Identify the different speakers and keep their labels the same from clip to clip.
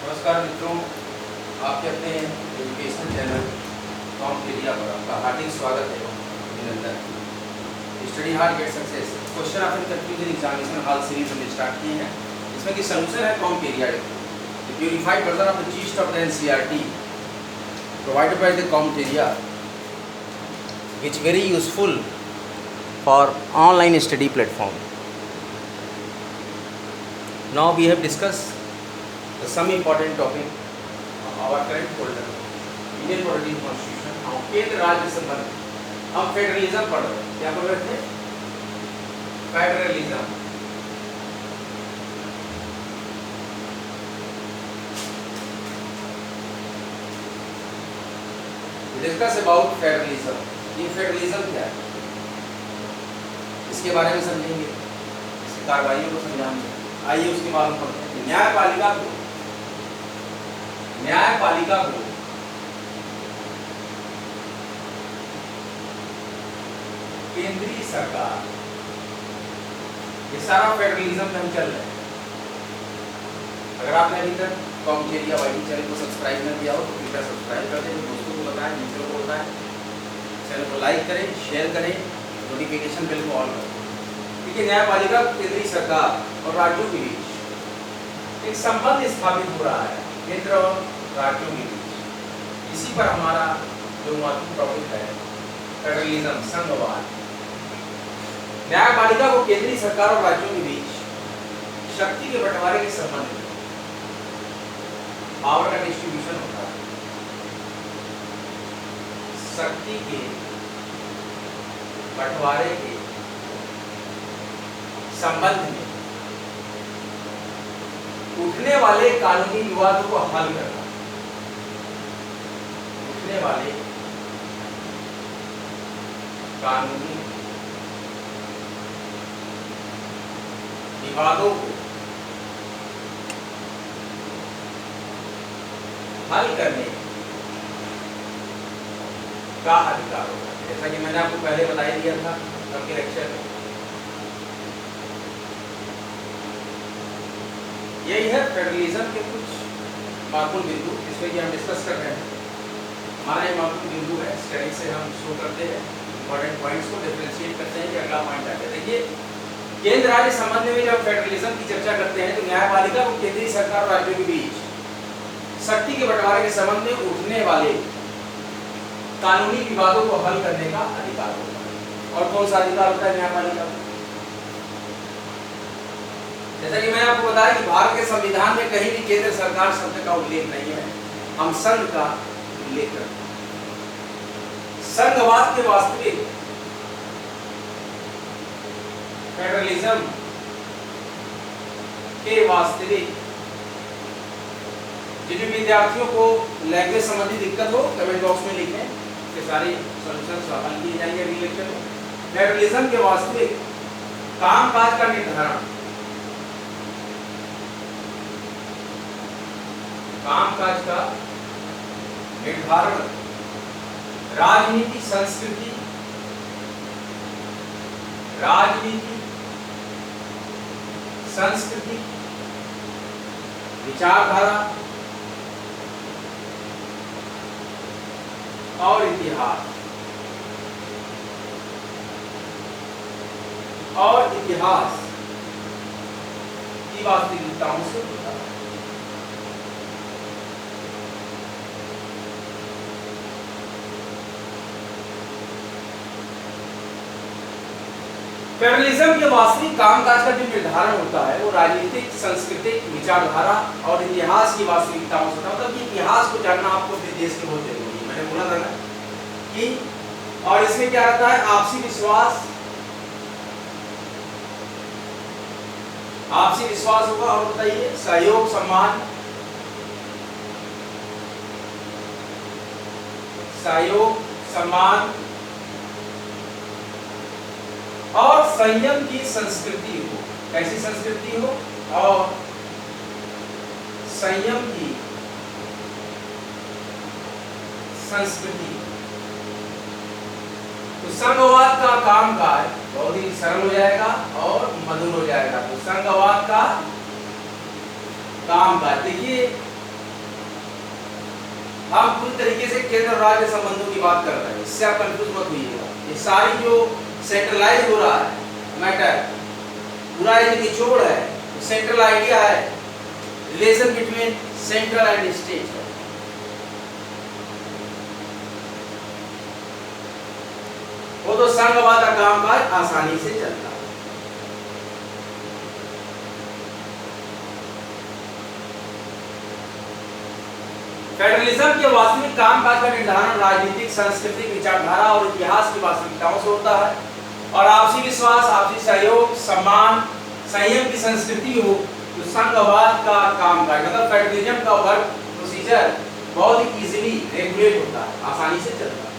Speaker 1: नमस्कार मित्रों, आपके अपने एजुकेशनल चैनल कॉम्पेरिया पर आपका हार्दिक स्वागत है एवं अभिनंदन। Study hard get success question of confusion examination hall series हमने स्टार्ट किए हैं। इसमें की सोल्यूशन है कॉम्पेरिया purified version of the gist of the NCERT provided by the कॉम्पेरिया which very useful for online study platform. Now we have discussed some important topic of our current folder, Indian Political Constitution. हम केंद्र राज्य संबंध, हम federalism पढ़ रहे हैं। क्या पढ़ रहे थे? फेडरलिज्म। Discuss about federalism. ये फेडरलिज्म क्या है, इसके बारे में समझेंगे, इसकी कार्रवाइयों को समझाएंगे। आइए उसके मालूम पड़ते हैं। न्यायपालिका को केंद्रीय सरकार, ये सारा फेडरलिज्म में हम चल रहे हैं। अगर आपने अभी तक कॉम्पेरिया वाईटी चैनल को सब्सक्राइब न किया हो तो कृपया सब्सक्राइब कर दें, दोस्तों को बताएं, मित्रों को बताएं, चैनल को लाइक करें, शेयर करें, नोटिफिकेशन बेल को ऑन करें। देखिए, न्यायपालिका केंद्रीय सरकार और राज्यों के बीच एक संबंध स्थापित हो रहा है, केंद्र और राज्यों के बीच। इसी पर हमारा जो महत्वपूर्ण टॉपिक है फेडरलिज्म, संघवाद। न्यायपालिका को केंद्रीय सरकार और राज्यों के बीच शक्ति के बंटवारे के संबंध में पावर का डिस्ट्रीब्यूशन होता है। शक्ति के बंटवारे के संबंध में उठने वाले कानूनी विवादों को हल करना, उठने वाले कानूनी विवादों को हल करने का अधिकार होगा। जैसा कि मैंने आपको पहले बता ही दिया था आपके लेक्चर में, यही है फेडरलिज्म के कुछ महत्वपूर्ण बिंदु, जिसमें कि हम डिस्कस कर रहे हैं। हमारा ये महत्वपूर्ण बिंदु है, स्टडी से हम शो करते हैं, इंपॉर्टेंट पॉइंट्स को डिफरेंशिएट करते हैं कि अगला पॉइंट आगे। देखिए, केंद्र राज्य संबंध में जब फेडरलिज्म की चर्चा करते हैं तो न्यायपालिका को केंद्रीय सरकार और राज्यों के बीच शक्ति के बंटवारे के संबंध में उठने वाले कानूनी विवादों को हल करने का अधिकार होता है। और कौन सा अधिकार होता है न्यायपालिका को? जैसा कि मैंने आपको बताया कि भारत के संविधान में कहीं भी केंद्र सरकार शब्द का उल्लेख नहीं है, हम संघ का उल्लेख करते हैं। संघवाद के वास्तविक फेडरलिज्म के वास्तविक, जिन विद्यार्थियों को लैंग्वेज संबंधी दिक्कत हो कमेंट बॉक्स में लिखें, इसके सारे सॉल्यूशंस हल किए जाएंगे अगले लेक्चर में। फेडरलिज्म के वास्तविक कामकाज का निर्धारण, कामकाज का निर्धारण राजनीति, संस्कृति, विचारधारा और इतिहास की वास्तविकताओं से होता है। फेडरलिज्म के वास्तविक कामकाज का जो निर्धारण होता है वो राजनीतिक, सांस्कृतिक, विचारधारा और इतिहास की वास्तविकताओं से होता है। मतलब इतिहास को जानना आपको अपने देश के बहुत जरूरी है, मैंने बोला था ना कि। और इसमें क्या रहता है? आपसी विश्वास होगा। और बताइए, सहयोग, सम्मान और संयम की संस्कृति हो। कैसी संस्कृति हो? और संयम की संस्कृति। तो संघवाद का कामकाज बहुत ही सरल हो जाएगा और मधुर हो जाएगा। तो संघवाद का कामकाज, देखिए हम पूरी तरीके से केंद्र और राज्य संबंधों की बात कर रहे हैं, इससे आप कंफ्यूज मत होइएगा। ये सारी जो सेंट्रलाइज हो रहा है मैटर, पूरा ये निचोड़ है, सेंट्रल आइडिया है, relation between central and state. वो तो संघवाद का कामकाज आसानी से चलता है। फेडरलिज्म के वास्तविक कामकाज का निर्धारण राजनीतिक, सांस्कृतिक, विचारधारा और इतिहास की वास्तविकताओं से होता है, और आपसी विश्वास, आपसी सहयोग, सम्मान, संयम की संस्कृति हो तो संघवाद का कामकाज मतलब फेडरलिज्म का वर्क प्रोसीजर बहुत ही इजीली रेगुलेट होता है, आसानी से चलता है।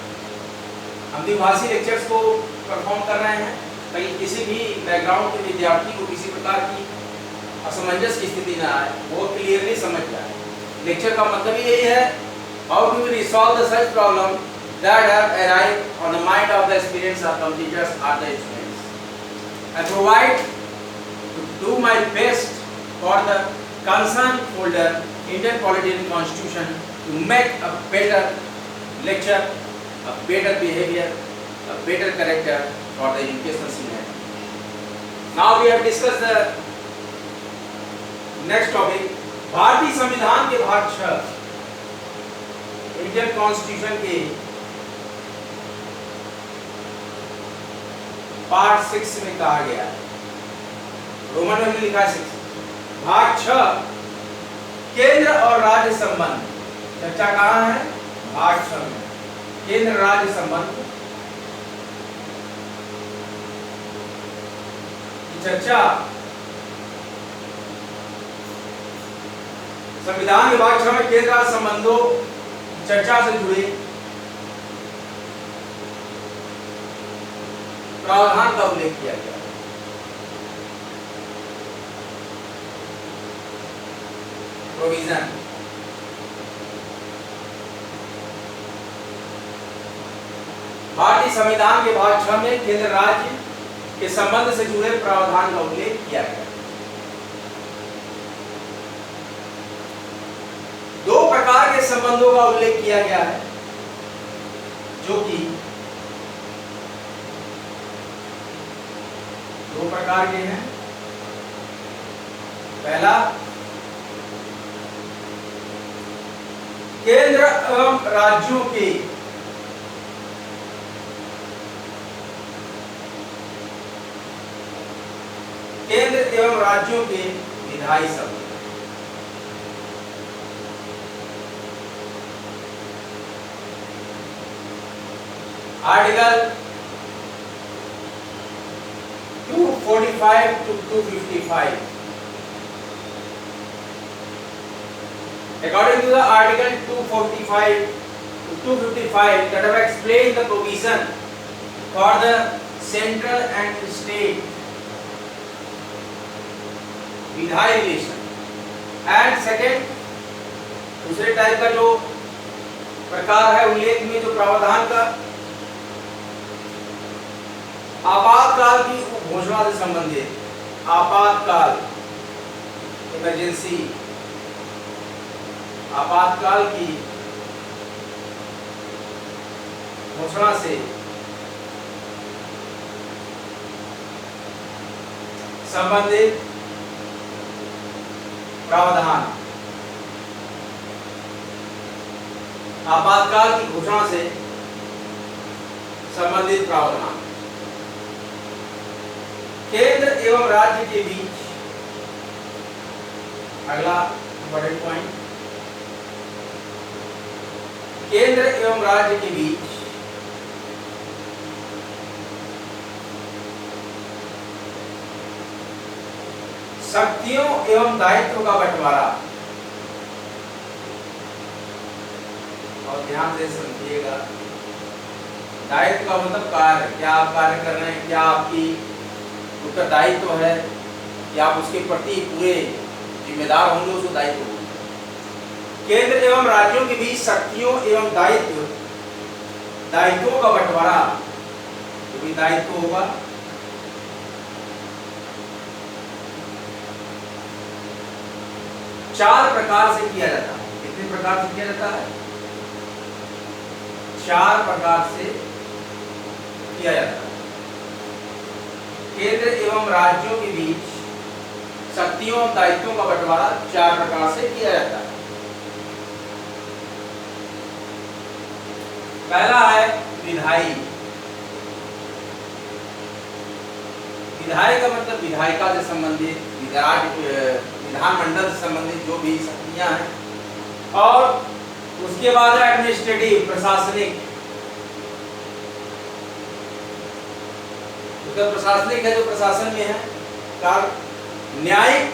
Speaker 1: हम द्विभाषी लेक्चर्स को परफॉर्म कर रहे हैं ताकि किसी भी बैकग्राउंड के विद्यार्थी को किसी प्रकार की असमंजस की स्थिति न आए, वो क्लियरली समझ जाए। लेक्चर का मतलब यही है, how do we resolve the such problem that have arrived on the mind of the experience of computers are the students. I provide to do my best for the concerned folder Indian Polity and Constitution to make a better lecture, a better behavior, a better character for the educational scenario. Now we have discussed the next topic, भारतीय संविधान के भाग 6 Indian constitution के part 6 में कहा गया है, Roman में लिखा है 6, भाग 6 केंद्र और राज्य संबंध। चर्चा कहाँ है? भाग 6 में केंद्र राज्य संबंध की चर्चा संविधान के भाग 6 में केंद्र राज्य संबंधों की चर्चा से जुड़े प्रावधान का उल्लेख किया गया। प्रोविजन भारतीय संविधान के भाग 6 में केंद्र राज्य के संबंध से जुड़े प्रावधान का उल्लेख किया गया। दो प्रकार के संबंधों का उल्लेख किया गया है, जो कि दो प्रकार के हैं। पहला, केंद्र एवं राज्यों के विधायी संबंध। Article 245 to 255। According to the Article 245 to 255 that have explained the provision for the central and state विधायी रिलेशन, एंड सेकेंड दूसरे टाइप का जो प्रकार है उल्लेख में जो प्रावधान का, आपातकाल की घोषणा से संबंधित, आपातकाल इमरजेंसी, आपातकाल की घोषणा से संबंधित प्रावधान, आपातकाल की घोषणा से संबंधित प्रावधान, केंद्र एवं राज्य के बीच, अगला इंपॉर्टेंट पॉइंट, केंद्र एवं राज्य के बीच शक्तियों एवं दायित्व का बंटवारा। और ध्यान से समझिएगा, दायित्व का मतलब कार्य, क्या आप कार्य कर रहे हैं, क्या आपकी उत्तरदायित्व है, या आप उसके प्रति पूरे जिम्मेदार होंगे, उसको दायित्व होंगे। केंद्र एवं राज्यों के बीच शक्तियों एवं दायित्वों का बंटवारा, जो भी दायित्व होगा चार प्रकार से किया जाता है। कितने प्रकार से किया जाता है? 4 प्रकार से किया जाता है। केंद्र एवं राज्यों के बीच शक्तियों और दायित्वों का बंटवारा 4 प्रकार से किया जाता है। पहला है विधायी। विधायी का मतलब विधायिका से संबंधित, विधानमंडल से संबंधित जो भी शक्तियां हैं, और उसके बाद है एडमिनिस्ट्रेटिव, प्रशासनिक। तो प्रशासनिक है जो प्रशासन में है कार्य, न्यायिक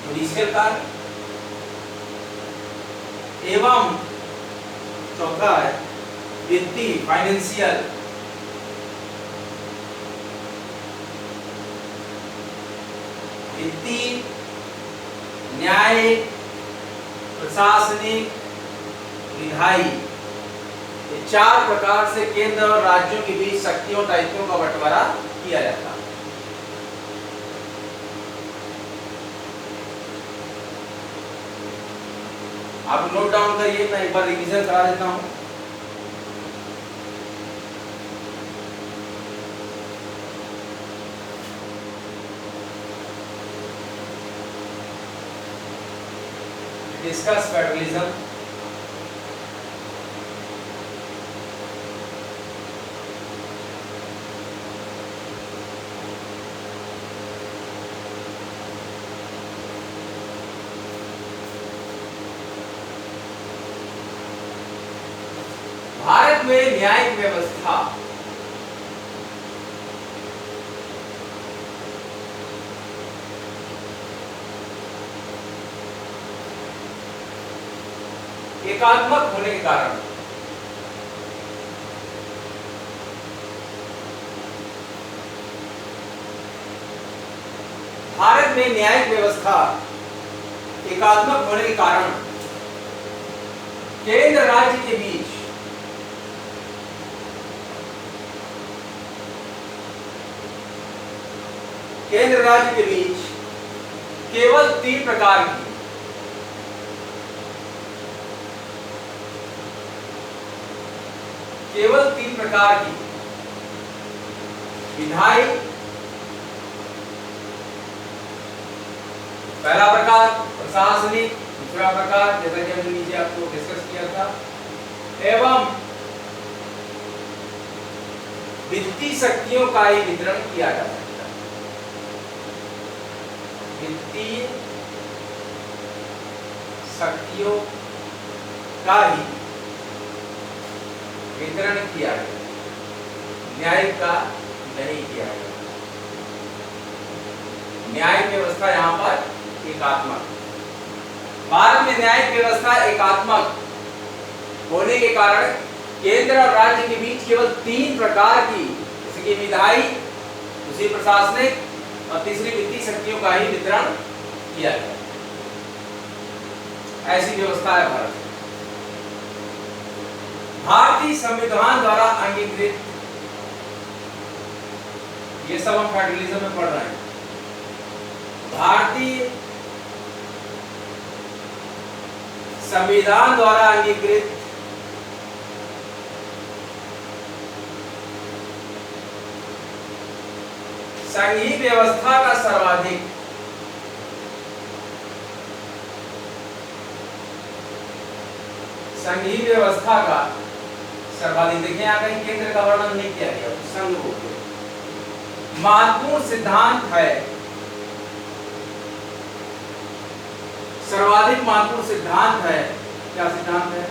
Speaker 1: जुडिशियल कार्य, एवं चौथा है वित्तीय फाइनेंशियल। वित्तीय, न्यायिक, प्रशासनिक, विधायी, ये 4 प्रकार से केंद्र और राज्यों के बीच शक्तियों दायित्वों का बंटवारा किया जाता है। आप नोट डाउन करिए, मैं एक बार रिवीजन करा देता हूं। डिस्कस फेडरलिज्म, भारत में न्यायिक व्यवस्था एकात्मक होने के कारण भारत में न्यायिक व्यवस्था एकात्मक होने के कारण केंद्र राज्य के बीच केवल 3 प्रकार की विधायी, पहला प्रकार प्रशासनिक, दूसरा प्रकार जैसा कि हमने नीचे आपको डिस्कस किया था, एवं वित्तीय शक्तियों का ही वितरण किया जा सकता है। वित्तीय शक्तियों का ही वितरण किया गया, न्यायिक का नहीं किया गया। न्यायिक व्यवस्था यहाँ पर एकात्मक। भारत में न्यायिक व्यवस्था एकात्मक होने के कारण केंद्र और राज्य के बीच केवल 3 प्रकार की, जैसे कि विधायी, दूसरी प्रशासनिक और तीसरी वित्तीय शक्तियों का ही वितरण किया गया। ऐसी व्यवस्था है भारत में। भारतीय संविधान द्वारा अंगीकृत, ये सब हम फेडरलिज्म में पढ़ रहे हैं। भारतीय संविधान द्वारा अंगीकृत संघीय व्यवस्था का सर्वाधिक देखें, यहाँ कहीं केंद्र का वर्णन नहीं किया गया, संघ हो गया। महत्वपूर्ण सिद्धांत है, सर्वाधिक महत्वपूर्ण सिद्धांत है। क्या सिद्धांत है?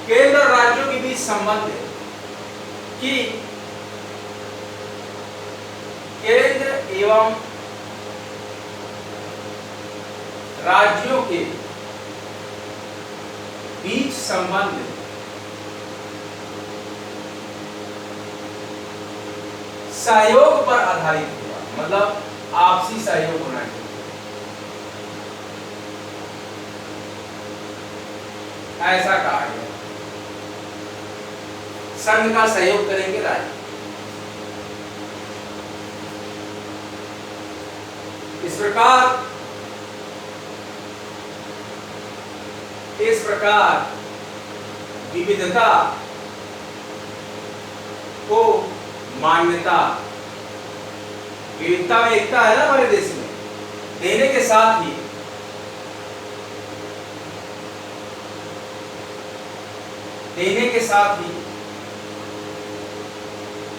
Speaker 1: केंद्र और राज्यों के बीच संबंध कि केंद्र एवं राज्यों के बीच संबंध सहयोग पर आधारित हुआ, मतलब आपसी सहयोग होना चाहिए। ऐसा कहा गया, संघ का सहयोग करेंगे राज्य। इस प्रकार इस प्रकार विविधता को मान्यता, विविधता में एकता है ना हमारे देश में, देने के साथ ही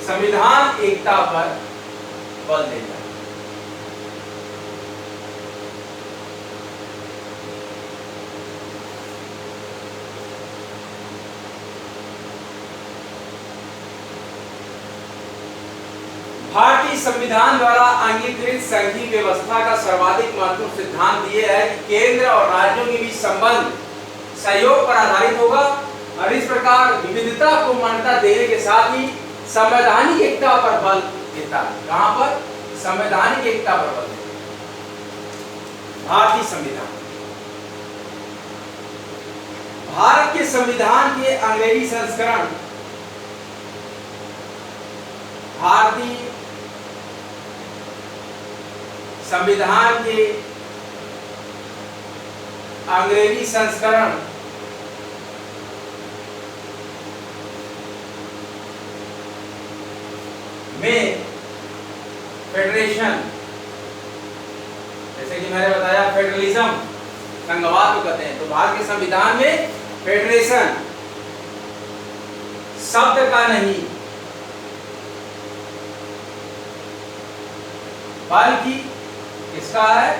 Speaker 1: संविधान एकता पर बल देता है। भारतीय संविधान द्वारा अंगीकृत संघीय व्यवस्था का सर्वाधिक महत्वपूर्ण सिद्धांत यह है कि केंद्र और राज्यों के बीच संबंध सहयोग पर आधारित होगा और इस प्रकार विविधता को मान्यता देने के साथ ही संवैधानिक एकता पर बल देता है। कहां पर? संवैधानिक एकता पर बल देता है। भारतीय संविधान, भारत के संविधान के अंग्रेजी संस्करण भारतीय संविधान के अंग्रेजी संस्करण में फेडरेशन, जैसे कि मैंने बताया फेडरलिज्म, संघवाद को कहते हैं, तो भारत के संविधान में फेडरेशन शब्द का नहीं बल्कि किसका है?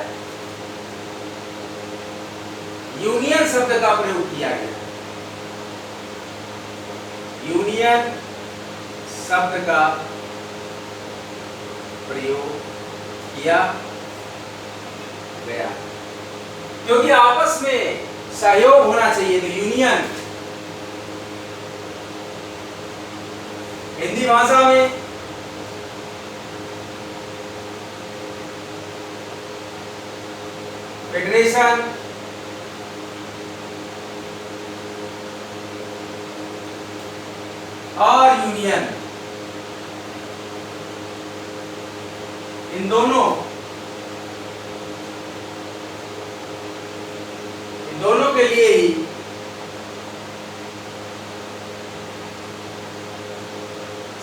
Speaker 1: यूनियन शब्द का प्रयोग किया गया। यूनियन शब्द का प्रयोग किया गया क्योंकि आपस में सहयोग होना चाहिए। तो यूनियन हिंदी भाषा में फेडरेशन, और यूनियन, इन दोनों के लिए ही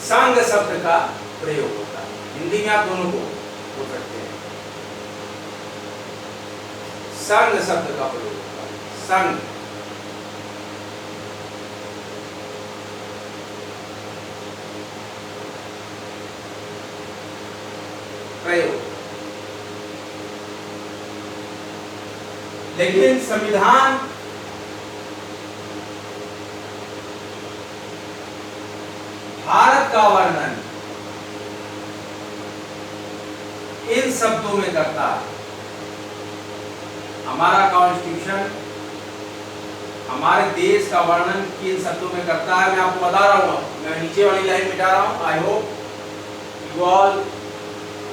Speaker 1: संघ शब्द का प्रयोग होता है। हिंदी में आप दोनों को बोल सकते हैं, संघ शब्द का प्रयोग होता है। संघ प्रयोग, लेकिन संविधान भारत का वर्णन इन शब्दों में करता है। हमारा कॉन्स्टिट्यूशन हमारे देश का वर्णन किन शब्दों में करता है, मैं आपको बता रहा हूँ। मैं नीचे वाली लाइन मिटा रहा हूँ। I hope you all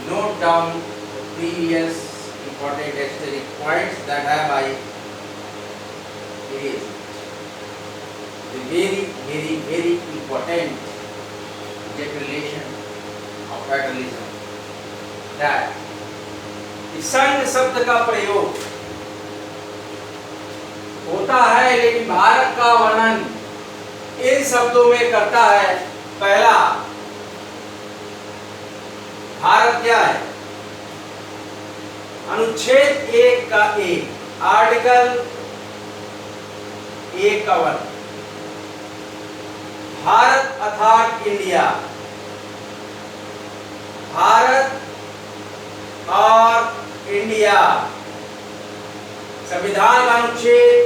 Speaker 1: note down the previous important historic points that have I erased. The very important declaration of federalism that संघ शब्द का प्रयोग होता है, लेकिन भारत का वर्णन इन शब्दों में करता है। पहला, भारत क्या है? अनुच्छेद 1 का 1, आर्टिकल 1 का 1, भारत अर्थात इंडिया। भारत और इंडिया, संविधान का अनुच्छेद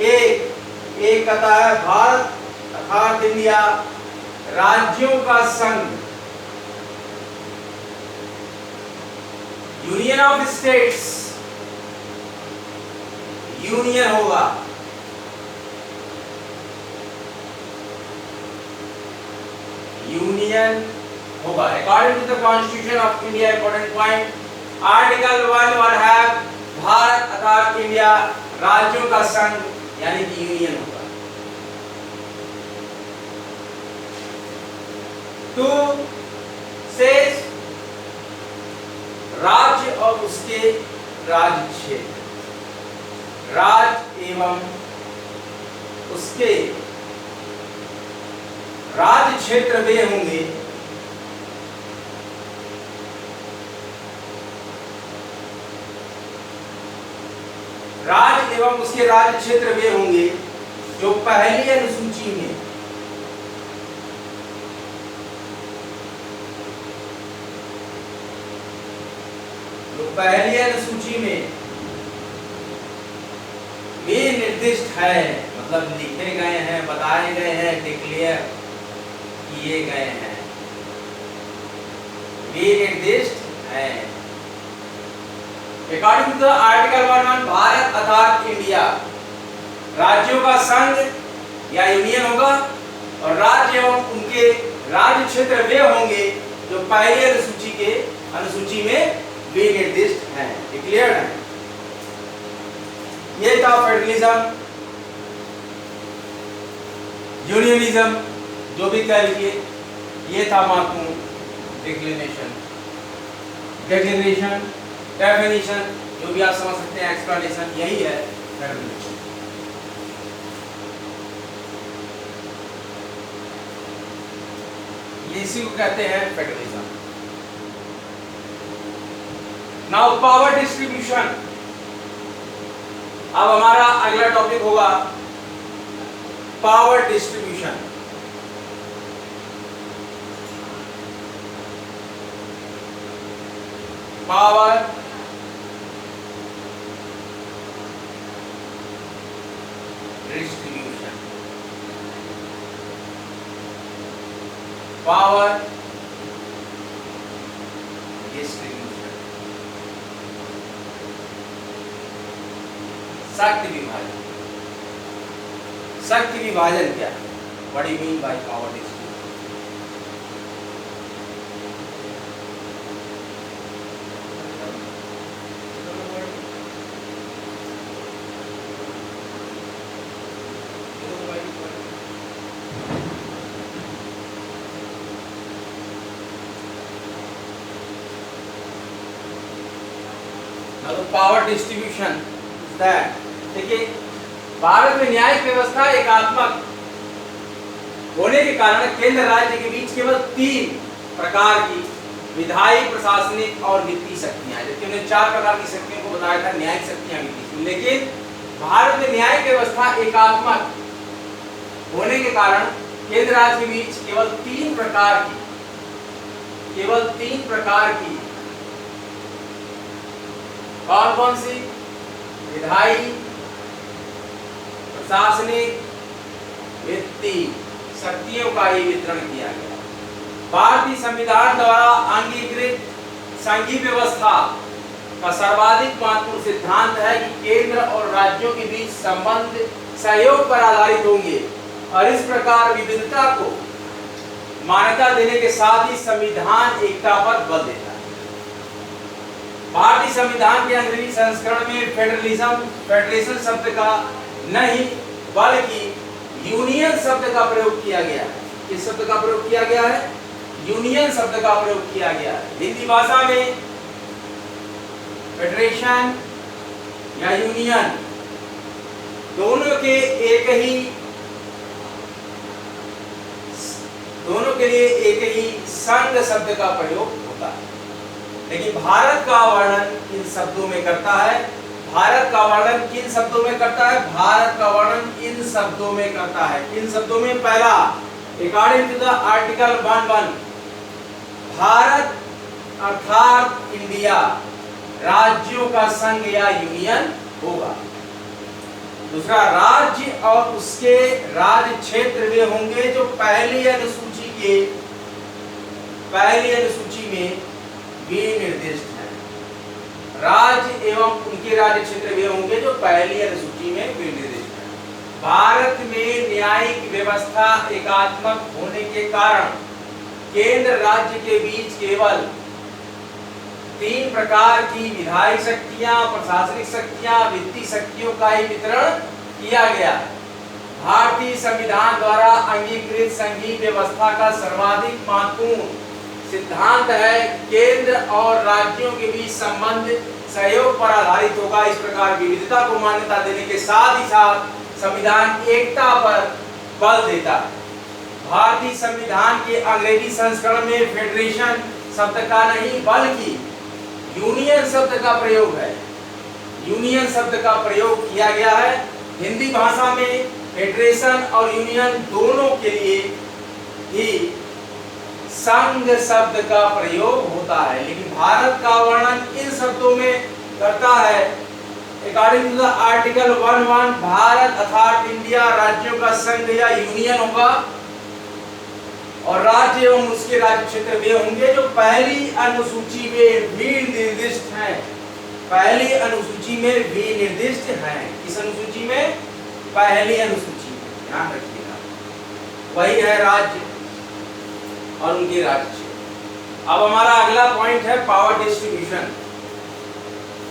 Speaker 1: 1 कहता है भारत अर्थात इंडिया राज्यों का संघ, यूनियन ऑफ स्टेट्स, यूनियन होगा। यूनियन होगा according to the constitution of India. Important point, article 1 will have Bharat अर्थात इंडिया राज्यों का संघ यानी कि यूनियन होगा। 2 says राज्य और उसके राज्य क्षेत्र, राज्य एवं उसके राज्य क्षेत्र वे होंगे राज्य एवं उसके राज्य क्षेत्र वे होंगे जो पहली अनुसूची में वे निर्दिष्ट है, मतलब लिखे गए हैं, बताए गए हैं, डिक्लेयर किए गए हैं, वे निर्दिष्ट है। According to the article 1 Bharat अर्थात इंडिया राज्यों का संघ या यूनियन होगा और राज्य एवं उनके राज्य क्षेत्र वे होंगे जो पहली अनुसूची में वे निर्दिष्ट हैं, डिक्लेयर्ड हैं। ये था फेडरलिज्म, यूनियनिज्म, जो भी कह लीजिए। ये था महत्वपूर्ण डिक्लेरेशन, डेक्लेरेशन, डेफिनेशन, जो भी आप समझ सकते हैं, एक्सप्लेनेशन, यही है फेडरलिज्म। इसी को कहते हैं फेडरलिज्म। Now power distribution. अब हमारा अगला टॉपिक होगा power distribution. Power distribution, power distribution, शक्ति विभाजन। शक्ति विभाजन क्या है? What do you mean by power distribution? Power distribution that, देखिए, भारत में न्यायिक व्यवस्था एकात्मक होने के कारण केंद्र राज्य के बीच केवल 3 प्रकार की विधायी, प्रशासनिक और वित्तीय शक्तियां, जबकि उन्होंने 4 प्रकार की शक्तियों को बताया था, न्यायिक शक्तियां, वित्तीय। लेकिन भारत में न्यायिक व्यवस्था एकात्मक होने के कारण केंद्र राज्य के बीच केवल 3 प्रकार की कौन कौन सी? विधायी, प्रशासनिक, वित्तीय शक्तियों का ही वितरण किया गया। भारतीय संविधान द्वारा अंगीकृत संघीय व्यवस्था का सर्वाधिक महत्वपूर्ण सिद्धांत है कि केंद्र और राज्यों के बीच संबंध सहयोग पर आधारित होंगे और इस प्रकार विविधता को मान्यता देने के साथ ही संविधान एकता पर बल देता है। भारतीय संविधान के अंग्रेजी संस्करण में फेडरेशन शब्द का नहीं बल्कि यूनियन शब्द का प्रयोग किया गया है। किस शब्द का प्रयोग किया गया है? यूनियन शब्द का प्रयोग किया गया है। हिंदी भाषा में फेडरेशन या यूनियन दोनों के लिए एक ही संघ शब्द का प्रयोग होता है, लेकिन भारत का वर्णन किन शब्दों में करता है? भारत का वर्णन किन शब्दों में करता है? भारत का वर्णन इन शब्दों में करता है। किन शब्दों में? पहला, according to the article 1 Bharat अर्थात इंडिया राज्यों का संघ या यूनियन होगा। दूसरा, राज्य और उसके राज्य क्षेत्र वे होंगे जो पहली अनुसूची में वे निर्दिष्ट हैं। राज्य एवं उनके राज्य क्षेत्र वे होंगे जो पहली अनुसूची में वे निर्दिष्ट हैं। भारत में न्यायिक व्यवस्था एकात्मक होने के कारण केंद्र राज्य के बीच केवल 3 प्रकार की विधायी शक्तियां, प्रशासनिक शक्तियां, वित्तीय शक्तियों का ही वितरण किया गया। भारतीय संविधान द्वारा अंगीकृत संघीय व्यवस्था का सर्वाधिक महत्वपूर्ण सिद्धांत है केंद्र और राज्यों के बीच संबंध सहयोग पर आधारित होगा। इस प्रकार विविधता को मान्यता देने के साथ ही साथ संविधान एकता पर बल देता है। भारतीय संविधान के अंग्रेजी संस्करण में फेडरेशन शब्द का नहीं बल्कि यूनियन शब्द का प्रयोग है। यूनियन शब्द का प्रयोग किया गया है। हिंदी भाषा में फेडरेशन और यूनियन दोनों के लिए ही संघ शब्द का प्रयोग होता है, लेकिन भारत का वर्णन इन शब्दों में करता है। According to the article 11 Bharat अर्थात इंडिया राज्यों का संघ या यूनियन होगा और राज्य एवं उसके राज्य क्षेत्र वे होंगे जो पहली अनुसूची में भी निर्दिष्ट हैं। पहली अनुसूची में भी निर्दिष्ट हैं। किस अनुसूची में? पहली अनुसूची में, ध्यान रखिएगा। वही है राज्य और उनके राज्य क्षेत्र। अब हमारा अगला पॉइंट है power distribution.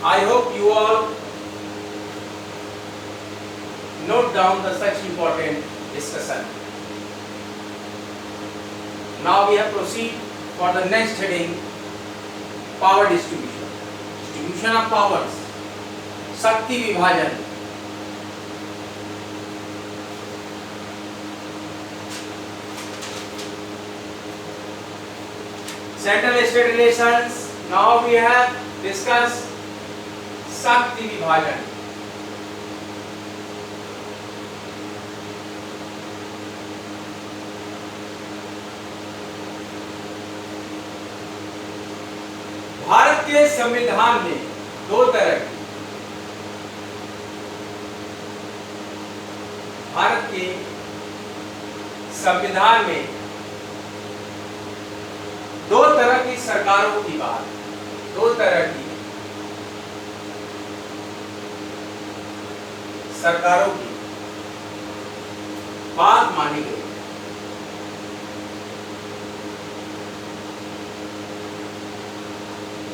Speaker 1: I hope you all note down the such important discussion. Now we have proceed for the next heading, power distribution. Distribution of powers, शक्ति विभाजन। Central state relations. Now we have discussed शक्ति विभाजन। भारत के संविधान में दो तरह की, भारत के संविधान में दो तरह की सरकारों की बात, दो तरह की सरकारों की बात मानी गई।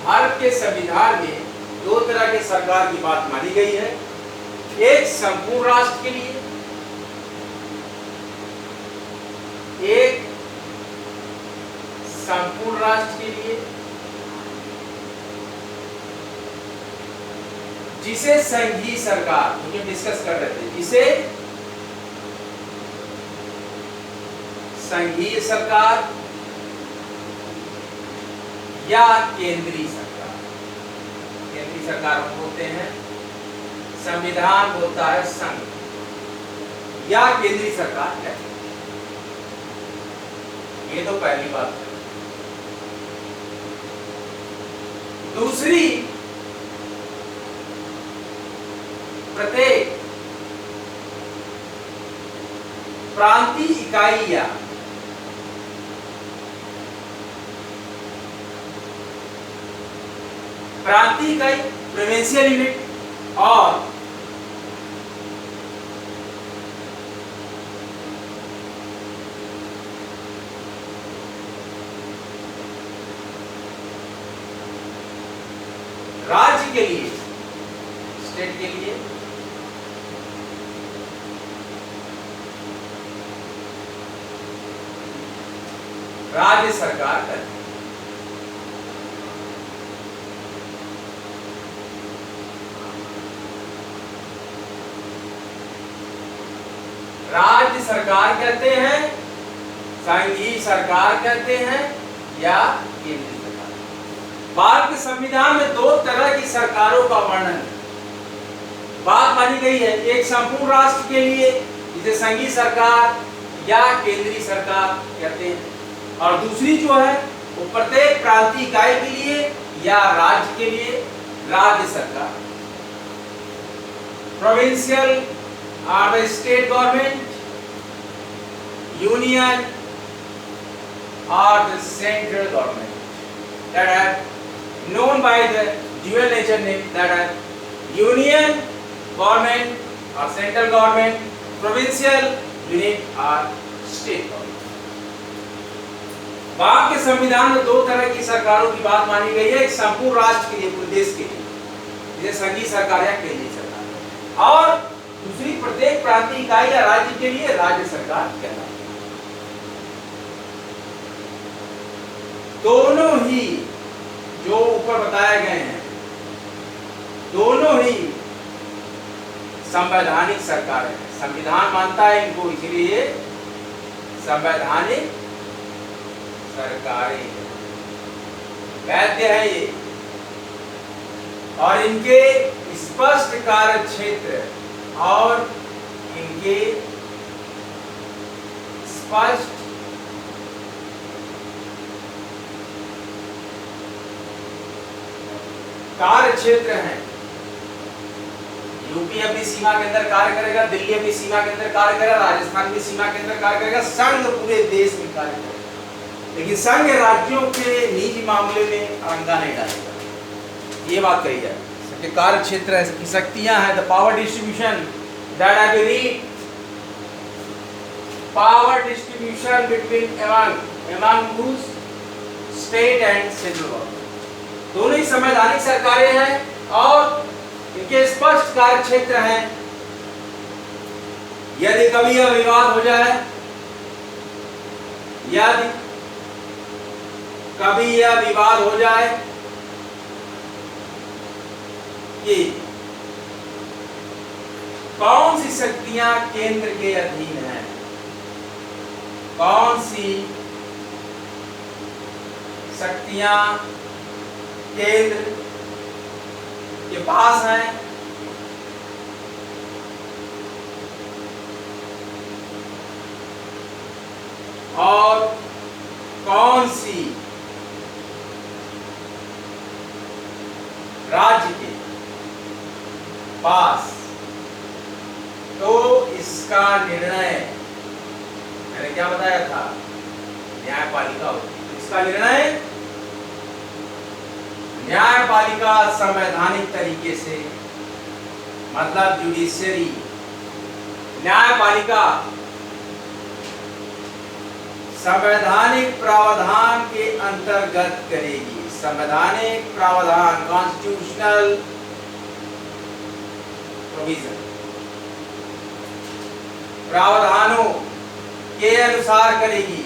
Speaker 1: भारत के संविधान में दो तरह के सरकार की बात मानी गई है। एक संपूर्ण राष्ट्र के लिए, एक संपूर्ण राष्ट्र के लिए, जिसे संघीय सरकार, जो डिस्कस कर रहे थे, जिसे संघीय सरकार या केंद्रीय सरकार, केंद्रीय सरकार बोलते हैं, संविधान बोलता है संघ या केंद्रीय सरकार है। ये तो पहली बात है। दूसरी, प्रत्येक प्रांतीय इकाई या प्रांतीय इकाई प्रोविंशियल यूनिट और राज्य के लिए, स्टेट के लिए राज्य सरकार करती है। राज्य सरकार कहते हैं, संघीय सरकार कहते हैं या केंद्रीय सरकार। भारत के संविधान में दो तरह की सरकारों का वर्णन बात मानी गई है। एक संपूर्ण राष्ट्र के लिए, जिसे संघीय सरकार या केंद्रीय सरकार कहते हैं, और दूसरी जो है वो प्रत्येक प्रांतीय इकाई के लिए या राज्य के लिए राज्य सरकार। Provincial are the state government, union or the central government that are known by the dual nature name, that are union government or central government, provincial unit or state government. Bharat के संविधान में दो तरह की सरकारों की बात मानी गई है। एक संपूर्ण राष्ट्र के लिए, पूरे देश के लिए, जिसे संघीय सरकार या केंद्रीय सरकार, और दूसरी प्रत्येक प्रांतीय इकाई या राज्य के लिए राज्य सरकार कहलाती है। दोनों ही जो ऊपर बताए गए हैं, दोनों ही संवैधानिक सरकारें हैं। संविधान मानता है इनको, इसलिए ये संवैधानिक सरकारें हैं, वैध है ये। और इनके स्पष्ट कार्य क्षेत्र और इनके स्पष्ट कार्य क्षेत्र हैं। यूपी अपनी सीमा के अंदर कार्य करेगा, दिल्ली अपनी सीमा के अंदर कार्य करेगा, राजस्थान की सीमा के अंदर कार्य करेगा, संघ पूरे देश में कार्य करेगा। लेकिन संघ राज्यों के निजी मामले में अड़ंगा नहीं डालेगा, ये बात कही जाए। सबके कार्य क्षेत्र है, सबकी शक्तियां हैं। The power distribution that I will read, power distribution between among whose state and central government. दोनों ही संवैधानिक सरकारें हैं और इनके स्पष्ट कार्य क्षेत्र हैं। यदि कभी यह विवाद हो जाए, यदि कभी यह विवाद हो जाए कि कौन सी शक्तियां केंद्र के अधीन हैं, कौन सी शक्तियां केंद्र के पास हैं, और कौन सी राज्य के पास, तो इसका निर्णय, मैंने क्या बताया था, न्यायपालिका होती है। इसका निर्णय न्यायपालिका संवैधानिक तरीके से, मतलब जुडिशियरी, न्यायपालिका संवैधानिक प्रावधान के अंतर्गत करेगी। संवैधानिक प्रावधान, कॉन्स्टिट्यूशनल प्रोविजन, प्रावधानों के अनुसार करेगी।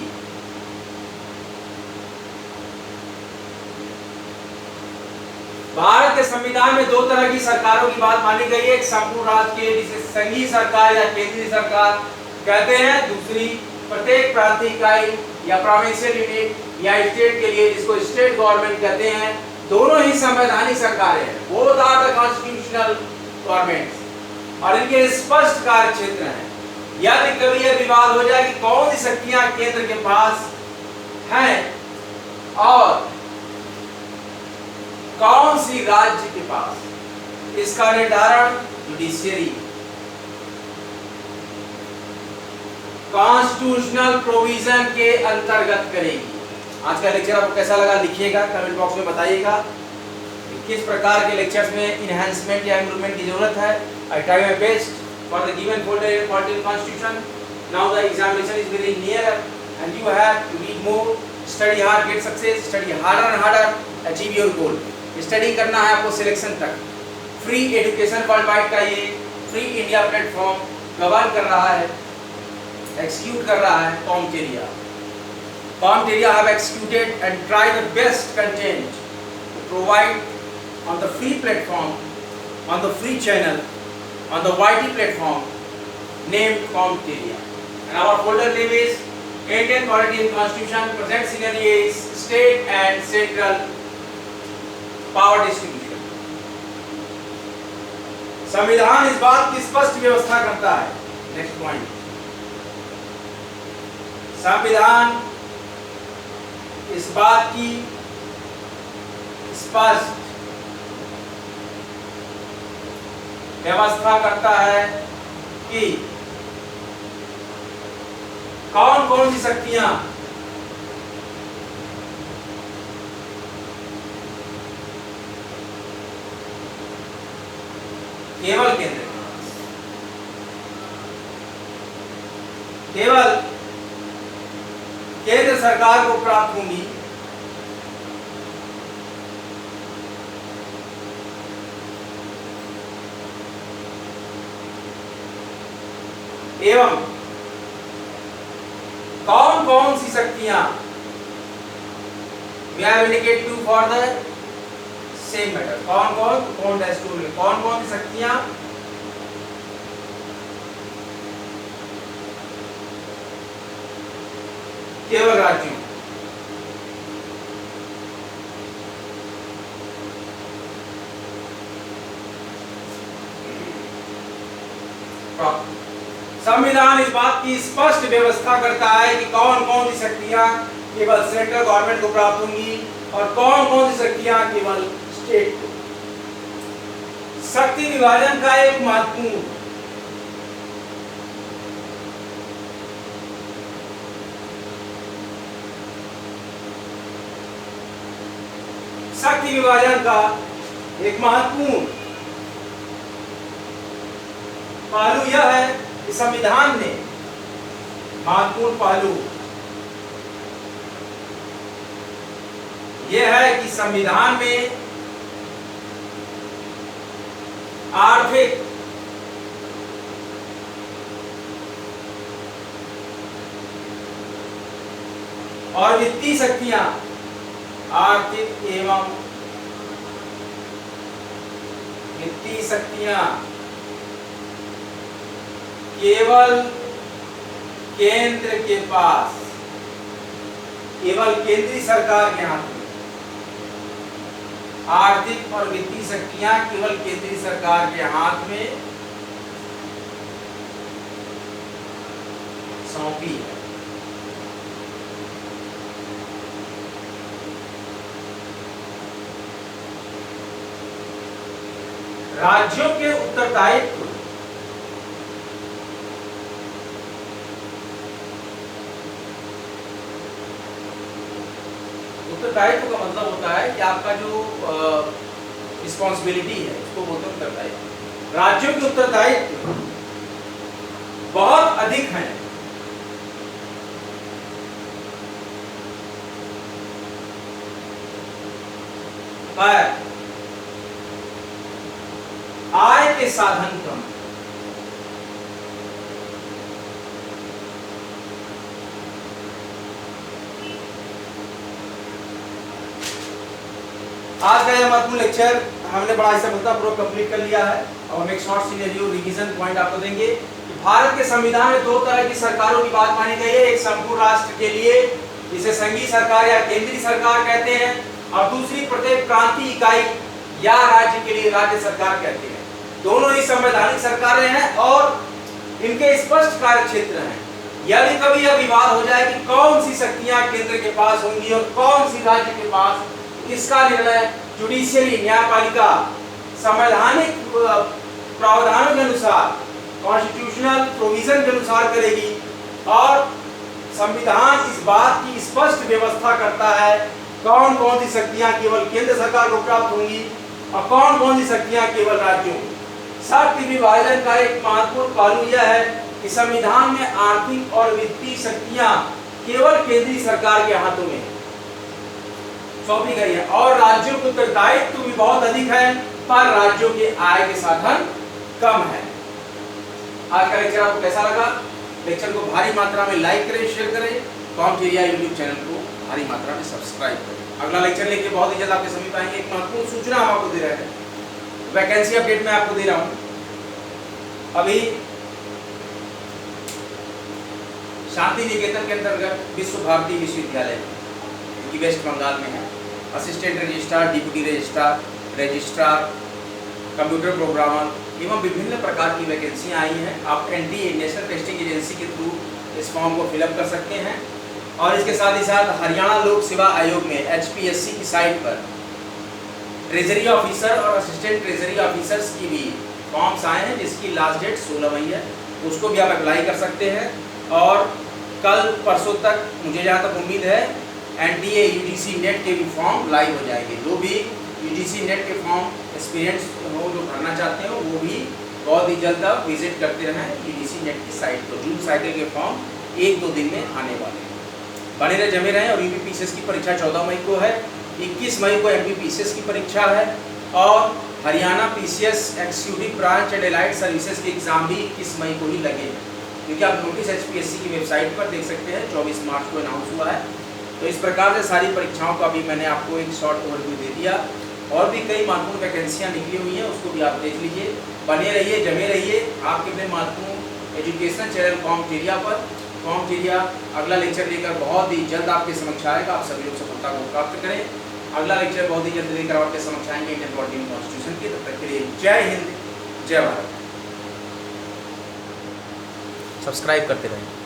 Speaker 1: भारत के संविधान में दो तरह की सरकारों की बात मानी गई है, एक संपूर्ण राज्य के जिसे संघीय सरकार या केंद्रीय सरकार कहते हैं, दूसरी प्रत्येक प्रांतीय इकाई या प्रोविंशियल यूनिट या स्टेट के लिए जिसको स्टेट गवर्नमेंट कहते हैं। दोनों ही संवैधानिक सरकारें हैं, both are the constitutional governments, और इनके स्पष्ट कार्य क्षेत्र हैं। यदि कभी यह विवाद हो जाए कि कौन सी शक्तियां केंद्र के पास हैं और कौन सी राज्य के पास, इसका निर्धारण जुडिशियरी कॉन्स्टिट्यूशनल प्रोविजन के अंतर्गत करेगी। आज का लेक्चर आपको कैसा लगा लिखिएगा, कमेंट बॉक्स में बताइएगा। किस प्रकार के लेक्चर्स में इनहैंसमेंट या इम्प्रूवमेंट की जरूरत है। I try my best for the given folder in Indian Constitution. Now the examination is very near and you have to read more, study hard, get success, study harder and harder, achieve your goal. Study करना है आपको selection तक। Free education world wide का ये free India platform govern कर रहा है, execute कर रहा है कॉमटेरिया। कॉमटेरिया have executed and tried the best content to provide on the free platform, on the free channel, on the YT platform named Comteria. And our folder name is Indian Polity and Constitution. Present scenario is state and central power distribution. संविधान इस बात की स्पष्ट व्यवस्था करता है। Next point, संविधान इस बात की स्पष्ट व्यवस्था करता है कि कौन कौन सी शक्तियां केवल केंद्र सरकार को प्राप्त होंगी, एवं कौन कौन सी शक्तियां, we have indicated two for the same matter, कौन कौन सी शक्तियां केवल राज्यों। संविधान इस बात की स्पष्ट व्यवस्था करता है कि कौन कौन सी शक्तियां केवल सेंट्रल गवर्नमेंट को प्राप्त होंगी और कौन कौन सी शक्तियां केवल स्टेट को। शक्ति विभाजन का एक महत्वपूर्ण पहलू यह है कि संविधान में महत्वपूर्ण पहलू यह है कि संविधान में आर्थिक और वित्तीय शक्तियां आर्थिक एवं वित्तीय शक्तियां केवल केंद्र के पास, केवल केंद्रीय सरकार के हाथ में। आर्थिक और वित्तीय शक्तियां केवल केंद्रीय सरकार के हाथ में सौंपी है। राज्यों के उत्तरदायित्व का मतलब होता है कि आपका जो रिस्पॉन्सिबिलिटी है उसको बोलते हैं उत्तरदायित्व। राज्यों के उत्तरदायित्व बहुत अधिक हैं। आय के साधन कम। आज का यह महत्वपूर्ण लेक्चर हमने बड़ा ही सफलतापूर्वक कंप्लीट कर लिया है और हम एक शॉर्ट सिनेरियो रिवीजन पॉइंट आपको देंगे कि भारत के संविधान में दो तरह की सरकारों की बात मानी गई है। एक संपूर्ण राष्ट्र के लिए जिसे संघीय सरकार या केंद्रीय सरकार कहते हैं और दूसरी प्रत्येक प्रांतीय इकाई या राज्य के लिए राज्य सरकार कहते हैं। दोनों ही संवैधानिक सरकारें हैं और इनके स्पष्ट कार्य क्षेत्र हैं। यदि कभी यह विवाद हो जाए कि कौन सी शक्तियां केंद्र के पास होंगी और कौन सी राज्य के पास, इसका निर्णय जुडिशियरी न्यायपालिका संवैधानिक प्रावधानों के अनुसार, कॉन्स्टिट्यूशनल प्रोविजन के अनुसार करेगी। और संविधान इस बात की स्पष्ट व्यवस्था करता है कौन कौन सी शक्तियां केवल केंद्र सरकार को प्राप्त होंगी और कौन कौन सी शक्तियां केवल राज्यों को। शक्ति विभाजन का एक महत्वपूर्ण पहलू यह है कि संविधान में आर्थिक और वित्तीय शक्तियां केवल केंद्रीय सरकार के हाथों में सौंपी गई है और राज्यों के उत्तरदायित्व भी बहुत अधिक है, पर राज्यों के आय के साधन कम है। आज का लेक्चर आपको कैसा लगा? लेक्चर को भारी मात्रा में लाइक करें, शेयर करें, कॉमचेरिया यूट्यूब चैनल को भारी मात्रा में सब्सक्राइब करें। अगला लेक्चर लेके बहुत ही जल्द आपके समीप आएंगे। एक महत्वपूर्ण सूचना हम आपको दे रहे हैं, वैकेंसी अपडेट मैं आपको दे रहा हूं। अभी शांति निकेतन के अंतर्गत विश्व भारती विश्वविद्यालय जो कि वेस्ट बंगाल में है, assistant registrar, deputy registrar, registrar, computer programmer एवं विभिन्न प्रकार की वैकेंसियां आई हैं। आप एनटीए नेशनल टेस्टिंग एजेंसी के थ्रू इस फॉर्म को फिलअप कर सकते हैं। और इसके साथ ही साथ हरियाणा लोक सेवा आयोग में HPSC की साइट पर ट्रेजरी ऑफिसर और असिस्टेंट ट्रेजरी ऑफिसर्स की भी फॉर्म्स आए हैं, जिसकी लास्ट डेट 16 मई है। उसको भी आप अप्लाई कर सकते हैं। और कल परसों तक मुझे जहाँ तक उम्मीद है NTA UGC नेट के भी फॉर्म लाइव हो जाएंगे। जो भी UGC नेट के फॉर्म एक्सपीरियंस हो, जो भरना चाहते हो, वो भी बहुत ही जल्द आप विजिट करते रहें UGC नेट की साइट को। जून साइकिल के फॉर्म 1-2 दिन में आने वाले हैं। बने रहे, जमे रहें। और UPPCS की परीक्षा 14 मई को है, 21 मई को MPPCS की परीक्षा है और Haryana PCS executive branch and allied services के एग्जाम भी 21 मई को ही लगे हैं, क्योंकि आप नोटिस HPSC की वेबसाइट पर देख सकते हैं 24 मार्च को अनाउंस हुआ है। तो इस प्रकार से सारी परीक्षाओं का भी मैंने आपको एक शॉर्ट ओवरव्यू दे दिया। और भी कई महत्वपूर्ण वैकेंसियाँ निकली हुई हैं, उसको भी आप देख लीजिए। बने रहिए, जमे रहिए आपके अपने महत्वपूर्ण एजुकेशनल चैनल कॉमचेरिया पर। कॉम्प एरिया अगला लेक्चर लेकर बहुत ही जल्द आपके समक्ष आएगा। आप सभी लोग सफलता को प्राप्त करें। अगला लेक्चर बहुत ही जल्द लेकर आपके समक्ष आएंगे इंडियन पॉलिटी कॉन्स्टिट्यूशन की। तब तक के लिए जय हिंद, जय भारत। सब्सक्राइब करते रहें।